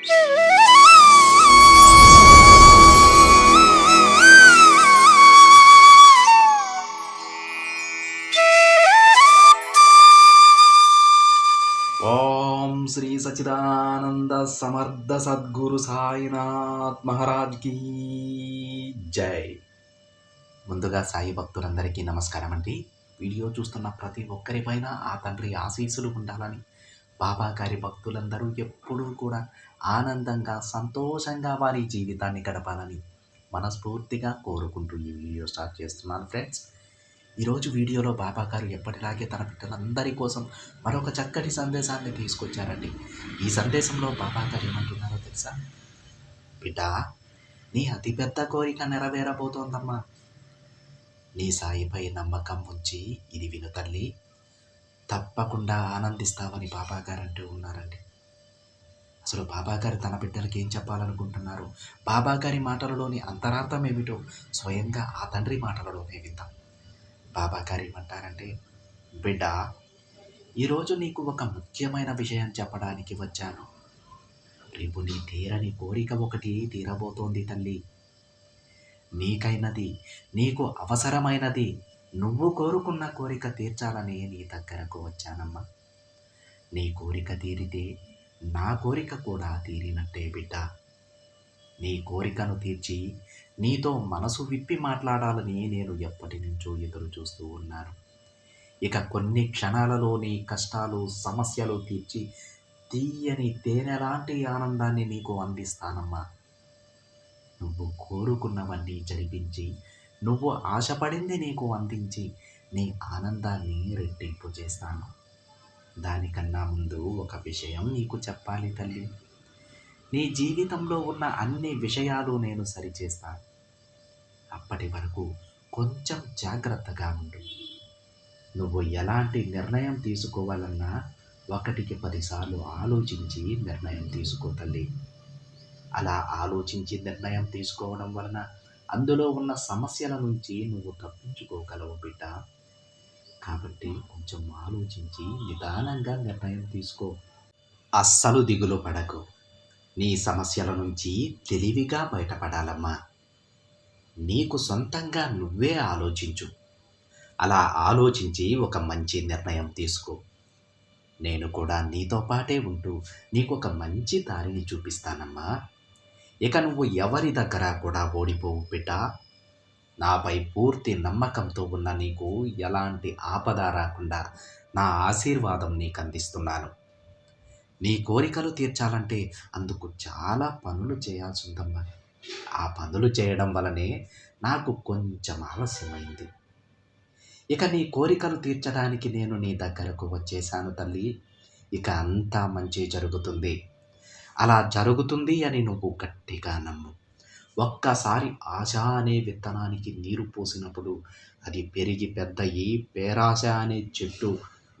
ఓం శ్రీ సచిదానంద సమర్థ సద్గురు సాయినాథ్ మహారాజ్ కి జై. ముందుగా సాయి భక్తులందరికీ నమస్కారం అండి. వీడియో చూస్తున్న ప్రతి ఒక్కరిపైన ఆ తండ్రి ఆశీస్సులు ఉండాలని, బాబా గారి భక్తులందరూ ఎప్పుడూ కూడా ఆనందంగా సంతోషంగా వారి జీవితాన్ని గడపాలని మనస్ఫూర్తిగా కోరుకుంటూ ఈ వీడియో స్టార్ట్ చేస్తున్నాను ఫ్రెండ్స్. ఈరోజు వీడియోలో బాబా గారు ఎప్పటిలాగే తన బిడ్డలందరి కోసం మరొక చక్కటి సందేశాన్ని తీసుకొచ్చారండి. ఈ సందేశంలో బాబా గారు ఏమంటున్నారో తెలుసా? బిడ్డ, నీ అతిపెద్ద కోరిక నెరవేరబోతోందమ్మా. నీ సాయిపై నమ్మకం ఉంచి ఇది విను తల్లి, తప్పకుండా ఆనందిస్తావని బాబా గారు అంటూ ఉన్నారండి. అసలు బాబా గారు తన బిడ్డలకి ఏం చెప్పాలనుకుంటున్నారు, బాబా గారి మాటలలోని అంతరార్థం ఏమిటో స్వయంగా ఆ తండ్రి మాటలలోనే విందాం. బాబా గారు ఏమంటారంటే, బిడ్డ, ఈరోజు నీకు ఒక ముఖ్యమైన విషయం చెప్పడానికి వచ్చాను. రేపు నీ తీరని కోరిక ఒకటి తీరబోతోంది తల్లి. నీకైనది, నీకు అవసరమైనది, నువ్వు కోరుకున్న కోరిక తీర్చాలని నీ దగ్గరకు వచ్చానమ్మా. నీ కోరిక తీరితే నా కోరిక కూడా తీరినట్టే బిడ్డ. నీ కోరికను తీర్చి నీతో మనసు విప్పి మాట్లాడాలని నేను ఎప్పటి నుంచో ఎదురు చూస్తూ ఉన్నాను. ఇక కొన్ని క్షణాలలో నీ కష్టాలు, సమస్యలు తీర్చి తీయని తేనెలాంటి ఆనందాన్ని నీకు అందిస్తానమ్మా. నువ్వు కోరుకున్నవన్నీ జరిపించి, నువ్వు ఆశపడింది నీకు అందించి, నీ ఆనందాన్ని రెట్టింపు చేస్తాను. దానికన్నా ముందు ఒక విషయం నీకు చెప్పాలి తల్లి. నీ జీవితంలో ఉన్న అన్ని విషయాలు నేను సరిచేస్తాను. అప్పటి వరకు కొంచెం జాగ్రత్తగా ఉండు. నువ్వు ఎలాంటి నిర్ణయం తీసుకోవాలన్నా 1కి 10 సార్లు ఆలోచించి నిర్ణయం తీసుకో తల్లి. అలా ఆలోచించి నిర్ణయం తీసుకోవడం వలన అందులో ఉన్న సమస్యల నుంచి నువ్వు తప్పించుకోగలవు బిడ్డ. కాబట్టి కొంచెం ఆలోచించి నిదానంగా నిర్ణయం తీసుకో. అస్సలు దిగులు పడకు. నీ సమస్యల నుంచి తెలివిగా బయటపడాలమ్మా. నీకు సొంతంగా నువ్వే ఆలోచించు. అలా ఆలోచించి ఒక మంచి నిర్ణయం తీసుకో. నేను కూడా నీతో పాటే ఉంటూ నీకు ఒక మంచి దారిని చూపిస్తానమ్మా. ఇక నువ్వు ఎవరి దగ్గర కూడా ఓడిపోవు బిడ్డ. నాపై పూర్తి నమ్మకంతో ఉన్న నీకు ఎలాంటి ఆపద రాకుండా నా ఆశీర్వాదం నీకు అందిస్తున్నాను. నీ కోరికలు తీర్చాలంటే అందుకు చాలా పనులు చేయాల్సి ఉందమ్మా. ఆ పనులు చేయడం వలనే నాకు కొంచెం ఆలస్యమైంది. ఇక నీ కోరికలు తీర్చడానికి నేను నీ దగ్గరకు వచ్చేసాను తల్లి. ఇక అంతా మంచి జరుగుతుంది. అలా జరుగుతుంది అని నువ్వు గట్టిగా నమ్ము. ఒక్కసారి ఆశ అనే విత్తనానికి నీరు పోసినప్పుడు అది పెరిగి పెద్దయి పేరాశ అనే చెట్టు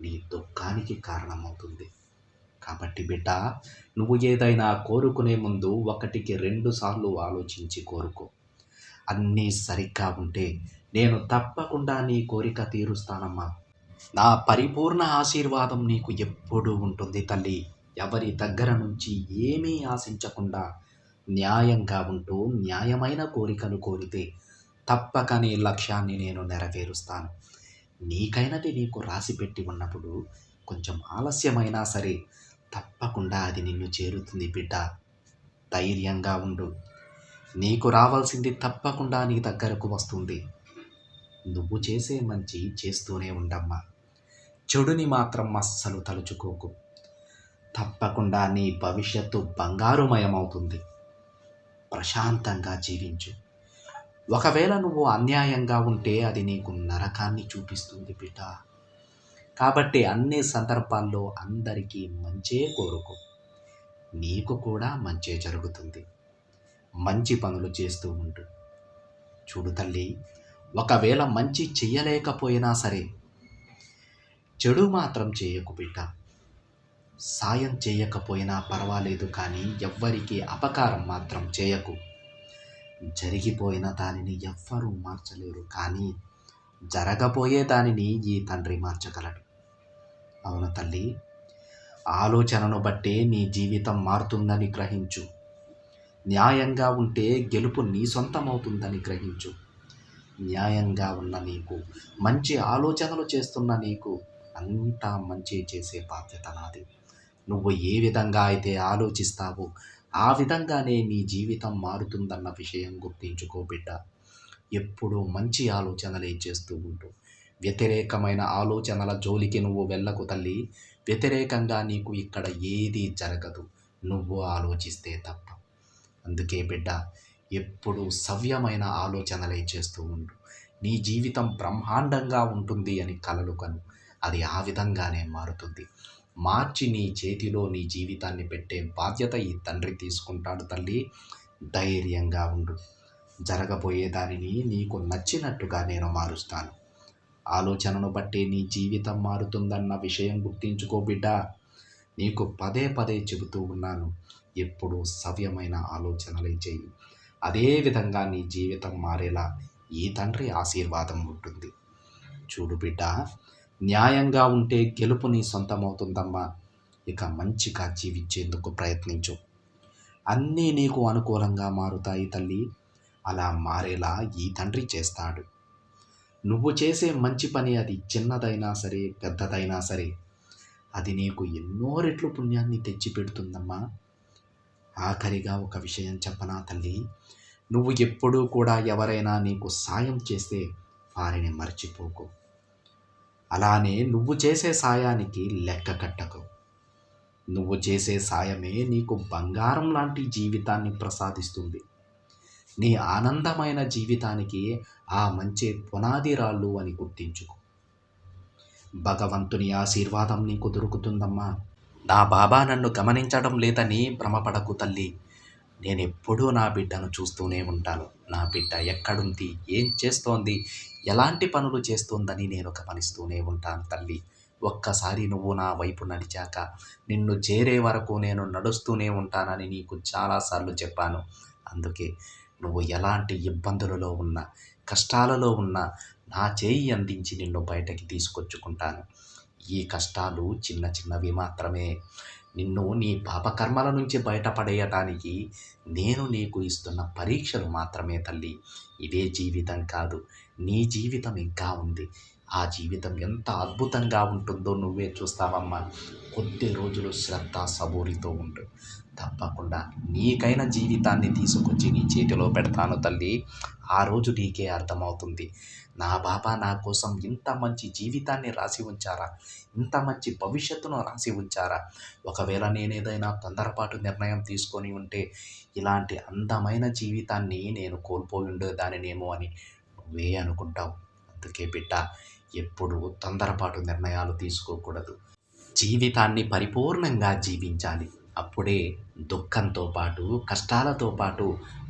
నీ దుఃఖానికి కారణమవుతుంది. కాబట్టి బిడ్డ, నువ్వు ఏదైనా కోరుకునే ముందు 1కి 2 సార్లు ఆలోచించి కోరుకో. అన్నీ సరిగ్గా ఉంటే నేను తప్పకుండా నీ కోరిక తీరుస్తానమ్మా. నా పరిపూర్ణ ఆశీర్వాదం నీకు ఎప్పుడూ ఉంటుంది తల్లి. ఎవరి దగ్గర నుంచి ఏమీ ఆశించకుండా న్యాయంగా ఉంటూ న్యాయమైన కోరికలు కోరితే తప్పక నీ లక్ష్యాన్ని నేను నెరవేరుస్తాను. నీకైనది నీకు రాసిపెట్టి ఉన్నప్పుడు కొంచెం ఆలస్యమైనా సరే తప్పకుండా అది నిన్ను చేరుతుంది బిడ్డ. ధైర్యంగా ఉండు. నీకు రావాల్సింది తప్పకుండా నీ దగ్గరకు వస్తుంది. నువ్వు చేసే మంచి చేస్తూనే ఉండమ్మా. చెడుని మాత్రం అస్సలు తలుచుకోకు. తప్పకుండా నీ భవిష్యత్తు బంగారుమయమవుతుంది. ప్రశాంతంగా జీవించు. ఒకవేళ నువ్వు అన్యాయంగా ఉంటే అది నీకు నరకాన్ని చూపిస్తుంది బిడ్డ. కాబట్టి అన్ని సందర్భాల్లో అందరికీ మంచే కోరుకో. నీకు కూడా మంచే జరుగుతుంది. మంచి పనులు చేస్తూ ఉండు. చూడు తల్లి, ఒకవేళ మంచి చెయ్యలేకపోయినా సరే చెడు మాత్రం చేయకు బిడ్డ. సాయం చేయకపోయినా పర్వాలేదు, కానీ ఎవ్వరికీ అపకారం మాత్రం చేయకు. జరిగిపోయిన దానిని ఎవ్వరూ మార్చలేరు, కానీ జరగబోయే దానిని ఈ తండ్రి మార్చగలడు. అవును తల్లి, ఆలోచనను బట్టే నీ జీవితం మారుతుందని గ్రహించు. న్యాయంగా ఉంటే గెలుపు నీ సొంతమవుతుందని గ్రహించు. న్యాయంగా ఉన్న నీకు, మంచి ఆలోచనలు చేస్తున్న నీకు అంతా మంచి చేసే బాధ్యత నాది. నువ్వు ఏ విధంగా అయితే ఆలోచిస్తావో ఆ విధంగానే నీ జీవితం మారుతుందన్న విషయం గుర్తించుకో బిడ్డ. ఎప్పుడూ మంచి ఆలోచనలే చేస్తూ ఉంటూ వ్యతిరేకమైన ఆలోచనల జోలికి నువ్వు వెళ్ళకు తల్లి. వ్యతిరేకంగా నీకు ఇక్కడ ఏదీ జరగదు, నువ్వు ఆలోచిస్తే తప్ప. అందుకే బిడ్డ, ఎప్పుడూ సవ్యమైన ఆలోచనలే చేస్తూ ఉండు. నీ జీవితం బ్రహ్మాండంగా ఉంటుంది అని కలలు కను. అది ఆ విధంగానే మారుతుంది. మార్చి నీ చేతిలో నీ జీవితాన్ని పెట్టే బాధ్యత ఈ తండ్రి తీసుకుంటాడు తల్లి. ధైర్యంగా ఉండు. జరగబోయే దానిని నీకు నచ్చినట్టుగా నేను మారుస్తాను. ఆలోచనను బట్టే నీ జీవితం మారుతుందన్న విషయం గుర్తించుకో బిడ్డ. నీకు పదే పదే చెబుతూ ఉన్నాను, ఎప్పుడూ సవ్యమైన ఆలోచనలే చేయి. అదే విధంగా నీ జీవితం మారేలా ఈ తండ్రి ఆశీర్వాదం ఉంటుంది. చూడు బిడ్డ, న్యాయంగా ఉంటే గెలుపు నీ సొంతమవుతుందమ్మా. ఇక మంచిగా జీవించేందుకు ప్రయత్నించు. అన్నీ నీకు అనుకూలంగా మారుతాయి తల్లి. అలా మారేలా ఈ తండ్రి చేస్తాడు. నువ్వు చేసే మంచి పని, అది చిన్నదైనా సరే పెద్దదైనా సరే, అది నీకు ఎన్నో రెట్లు పుణ్యాన్ని తెచ్చిపెడుతుందమ్మా. ఆఖరిగా ఒక విషయం చెప్పనా తల్లి, నువ్వు ఎప్పుడూ కూడా ఎవరైనా నీకు సాయం చేస్తే వారిని మర్చిపోకు. అలానే నువ్వు చేసే సాయానికి లెక్క కట్టకు. నువ్వు చేసే సాయమే నీకు బంగారం లాంటి జీవితాన్ని ప్రసాదిస్తుంది. నీ ఆనందమైన జీవితానికి ఆ మంచి పునాది రాళ్ళు అని గుర్తించుకో. భగవంతుని ఆశీర్వాదం నీకు దొరుకుతుందమ్మా. నా బాబా నన్ను గమనించడం లేదని భ్రమపడకు తల్లి. నేనెప్పుడూ నా బిడ్డను చూస్తూనే ఉంటాను. నా బిడ్డ ఎక్కడుంది, ఏం చేస్తోంది, ఎలాంటి పనులు చేస్తోందని నేను గమనిస్తూనే ఉంటాను తల్లి. ఒక్కసారి నువ్వు నా వైపు నడిచాక నిన్ను చేరే వరకు నేను నడుస్తూనే ఉంటానని నీకు చాలాసార్లు చెప్పాను. అందుకే నువ్వు ఎలాంటి ఇబ్బందులలో ఉన్నా, కష్టాలలో ఉన్నా నా చేయి అందించి నిన్ను బయటకి తీసుకొచ్చుకుంటాను. ఈ కష్టాలు చిన్న చిన్నవి మాత్రమే. నిన్ను నీ పాపకర్మల నుంచి బయటపడేయటానికి నేను నీకు ఇస్తున్న పరీక్షలు మాత్రమే తల్లి. ఇదే జీవితం కాదు, నీ జీవితం ఇంకా ఉంది. ఆ జీవితం ఎంత అద్భుతంగా ఉంటుందో నువ్వే చూస్తావమ్మా. కొద్ది రోజులు శ్రద్ధ సబూరితో ఉండు. తప్పకుండా నీకైన జీవితాన్ని తీసుకొచ్చి నీ చేతిలో పెడతాను తల్లి. ఆ రోజు నీకే అర్థమవుతుంది, నా బాబా నా కోసం ఇంత మంచి జీవితాన్ని రాసి ఉంచారా, ఇంత మంచి భవిష్యత్తును రాసి ఉంచారా. ఒకవేళ నేనేదైనా తొందరపాటు నిర్ణయం తీసుకొని ఉంటే ఇలాంటి అందమైన జీవితాన్ని నేను కోల్పోయి ఉండేదానినేమో అని నువ్వే అనుకుంటావు. అందుకే బిడ్డ, ఎప్పుడూ తొందరపాటు నిర్ణయాలు తీసుకోకూడదు. జీవితాన్ని పరిపూర్ణంగా జీవించాలి. అప్పుడే దుఃఖంతో పాటు, కష్టాలతో పాటు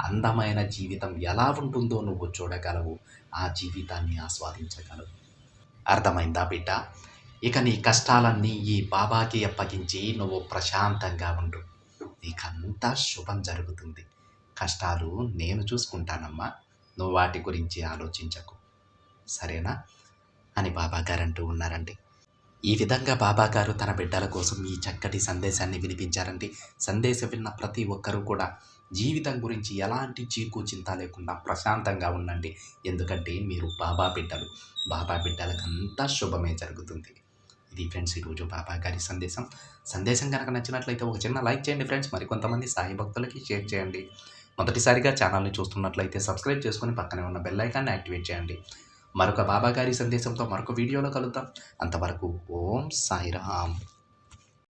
అందమైన జీవితం ఎలా ఉంటుందో నువ్వు చూడగలవు. ఆ జీవితాన్ని ఆస్వాదించగలవు. అర్థమైందా బిడ్డ? ఇక నీ కష్టాలన్నీ ఈ బాబాకి అప్పగించి నువ్వు ప్రశాంతంగా ఉండు. నీకంతా శుభం జరుగుతుంది. కష్టాలు నేను చూసుకుంటానమ్మా, నువ్వు వాటి గురించి ఆలోచించకు, సరేనా అని బాబాగారు అంటూ ఉన్నారండి. ఈ విధంగా బాబాగారు తన బిడ్డల కోసం ఈ చక్కటి సందేశాన్ని వినిపించారండి. సందేశం విన్న ప్రతి ఒక్కరూ కూడా జీవితం గురించి ఎలాంటి చీకు చింత లేకుండా ప్రశాంతంగా ఉండండి. ఎందుకంటే మీరు బాబా బిడ్డలు. బాబా బిడ్డలకంతా శుభమే జరుగుతుంది. ఇది ఫ్రెండ్స్ ఈరోజు బాబా గారి సందేశం కనుక నచ్చినట్లయితే ఒక చిన్న లైక్ చేయండి ఫ్రెండ్స్. మరికొంతమంది సాయి భక్తులకి షేర్ చేయండి. మొదటిసారిగా ఛానల్ని చూస్తున్నట్లయితే సబ్స్క్రైబ్ చేసుకొని పక్కనే ఉన్న బెల్ ఐకాన్ని యాక్టివేట్ చేయండి. మరొక బాబా గారి సందేశంతో మరొక వీడియోలో కలుద్దాం. అంతవరకు ఓం సాయిరామ్.